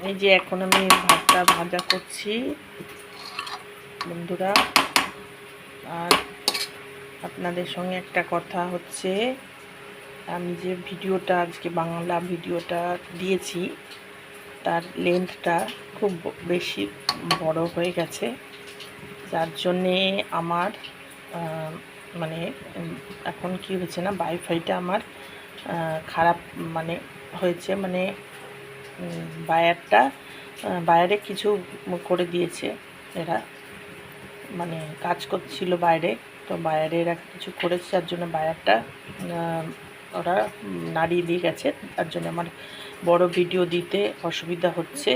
এই যে এখন আমি ভাতটা ভাজা করছি বন্ধুরা। আর আপনাদের সঙ্গে একটা কথা হচ্ছে, আমি যে ভিডিওটা আজকে বাংলা ভিডিওটা দিয়েছি তার লেন্থটা খুব বেশি বড় হয়ে গেছে, যার জন্যে আমার মানে এখন কি হচ্ছে না, ওয়াইফাইটা আমার খারাপ মানে হয়েছে, মানে বাইরে কিছু করে দিয়েছে এরা, মানে কাজ করছিল বাইরে, তো বাইরে এরা কিছু করেছে, যার জন্য বায়ারটা ওরা নাড়িয়ে দিয়ে গেছে, তার জন্য আমার বড় ভিডিও দিতে অসুবিধা হচ্ছে।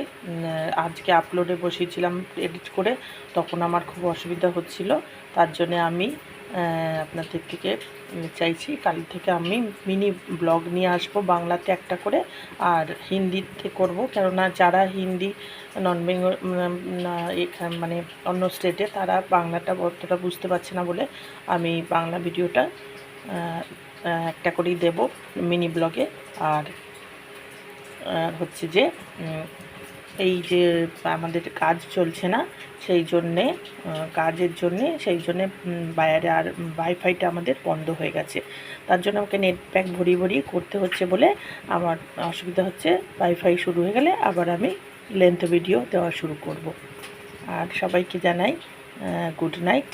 আজকে আপলোডে বসিয়েছিলাম এডিট করে, তখন আমার খুব অসুবিধা হচ্ছিল, তার জন্য আমি আপনাদের থেকে চাইছি কাল থেকে আমি মিনি ব্লগ নিয়ে আসবো বাংলাতে একটা করে, আর হিন্দিতে করব, কেননা যারা হিন্দি নন বেঙ্গল এখান মানে অন্য স্টেটে তারা বাংলাটা অতটা বুঝতে পারছে না বলে আমি বাংলা ভিডিওটা একটা করেই দেব মিনি ব্লগে। আর হচ্ছে যে এই যে আমাদের কাজ চলছে না, সেই জন্যে কাজের জন্যে সেই জন্যে বাইরে আর ওয়াইফাইটা আমাদের বন্ধ হয়ে গেছে, তার জন্য আমাকে নেট প্যাক ভরিয়ে করতে হচ্ছে বলে আমার অসুবিধা হচ্ছে। ওয়াইফাই শুরু হয়ে গেলে আবার আমি লেন্থ ভিডিও দেওয়া শুরু করব। আর সবাইকে জানাই গুড নাইট।